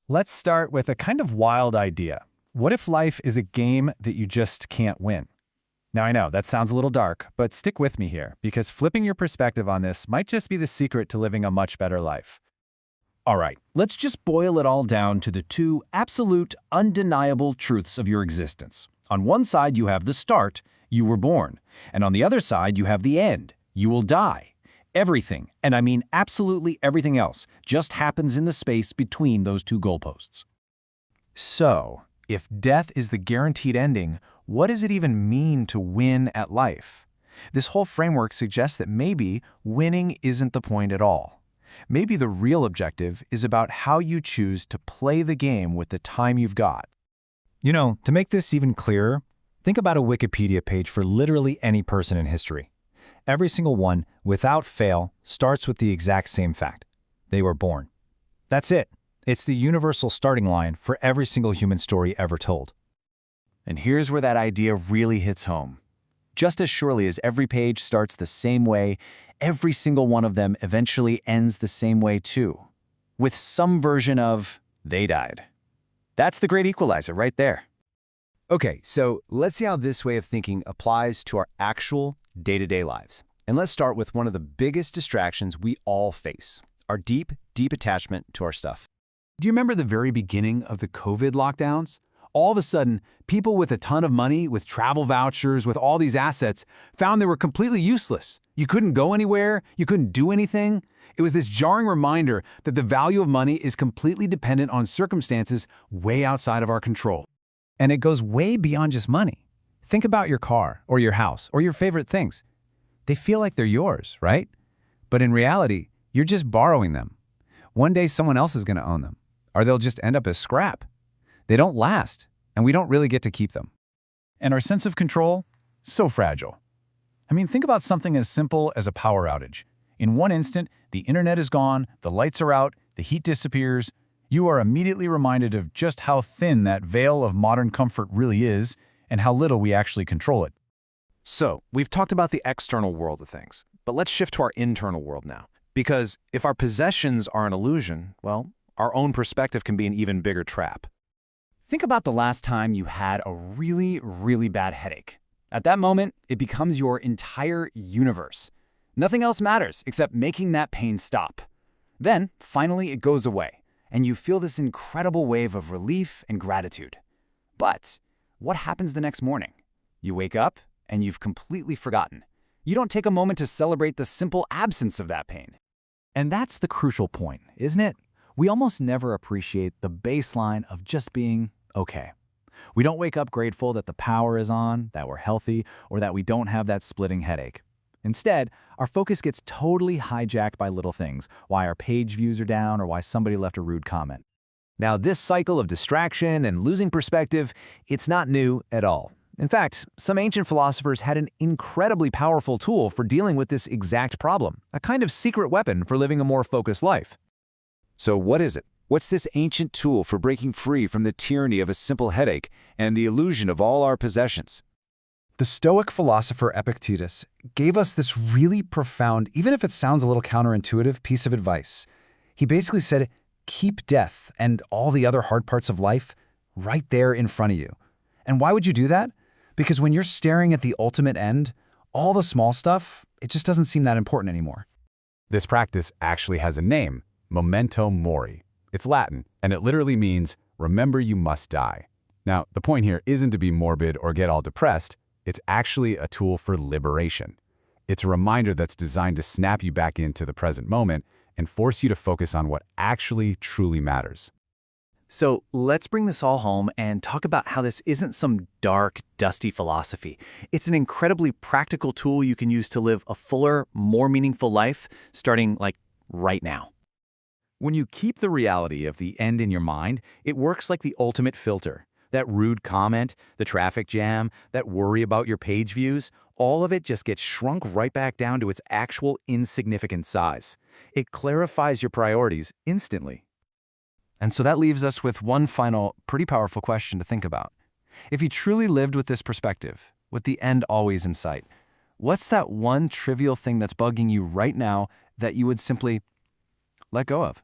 Let's start with a kind of wild idea. What if life is a game that you just can't win? Now I know, that sounds a little dark, but stick with me here, because flipping your perspective on this might just be the secret to living a much better life. All right, let's just boil it all down to the two absolute, undeniable truths of your existence. On one side, you have the start, you were born, and on the other side, you have the end, you will die. Everything, and I mean absolutely everything else, just happens in the space between those two goalposts. So, if death is the guaranteed ending, what does it even mean to win at life? This whole framework suggests that maybe winning isn't the point at all. Maybe the real objective is about how you choose to play the game with the time you've got. To make this even clearer, think about a Wikipedia page for literally any person in history. Every single one, without fail, starts with the exact same fact. They were born. That's it. It's the universal starting line for every single human story ever told. And here's where that idea really hits home. Just as surely as every page starts the same way, every single one of them eventually ends the same way too, with some version of they died. That's the great equalizer right there. Okay, so let's see how this way of thinking applies to our actual day-to-day lives. And let's start with one of the biggest distractions we all face, our deep, deep attachment to our stuff. Do you remember the very beginning of the COVID lockdowns? All of a sudden, people with a ton of money, with travel vouchers, with all these assets, found they were completely useless. You couldn't go anywhere, you couldn't do anything. It was this jarring reminder that the value of money is completely dependent on circumstances way outside of our control. And it goes way beyond just money. Think about your car, or your house, or your favorite things. They feel like they're yours, right? But in reality, you're just borrowing them. One day someone else is going to own them, or they'll just end up as scrap. They don't last, and we don't really get to keep them. And our sense of control? So fragile. I mean, think about something as simple as a power outage. In one instant, the internet is gone, the lights are out, the heat disappears. You are immediately reminded of just how thin that veil of modern comfort really is, and how little we actually control it. So, we've talked about the external world of things, but let's shift to our internal world now. Because if our possessions are an illusion, well, our own perspective can be an even bigger trap. Think about the last time you had a really, really bad headache. At that moment, it becomes your entire universe. Nothing else matters except making that pain stop. Then, finally, it goes away, and you feel this incredible wave of relief and gratitude. But what happens the next morning? You wake up, and you've completely forgotten. You don't take a moment to celebrate the simple absence of that pain. And that's the crucial point, isn't it? We almost never appreciate the baseline of just being okay. We don't wake up grateful that the power is on, that we're healthy, or that we don't have that splitting headache. Instead, our focus gets totally hijacked by little things, why our page views are down or why somebody left a rude comment. Now, this cycle of distraction and losing perspective, it's not new at all. In fact, some ancient philosophers had an incredibly powerful tool for dealing with this exact problem, a kind of secret weapon for living a more focused life. So what is it? What's this ancient tool for breaking free from the tyranny of a simple headache and the illusion of all our possessions? The Stoic philosopher Epictetus gave us this really profound, even if it sounds a little counterintuitive, piece of advice. He basically said, keep death and all the other hard parts of life right there in front of you. And why would you do that? Because when you're staring at the ultimate end, all the small stuff, it just doesn't seem that important anymore. This practice actually has a name, Memento Mori. It's Latin, and it literally means, remember you must die. Now, the point here isn't to be morbid or get all depressed. It's actually a tool for liberation. It's a reminder that's designed to snap you back into the present moment and force you to focus on what actually truly matters. So let's bring this all home and talk about how this isn't some dark, dusty philosophy. It's an incredibly practical tool you can use to live a fuller, more meaningful life, starting right now. When you keep the reality of the end in your mind, it works like the ultimate filter. That rude comment, the traffic jam, that worry about your page views, all of it just gets shrunk right back down to its actual insignificant size. It clarifies your priorities instantly. And so that leaves us with one final, pretty powerful question to think about. If you truly lived with this perspective, with the end always in sight, what's that one trivial thing that's bugging you right now that you would simply let go of?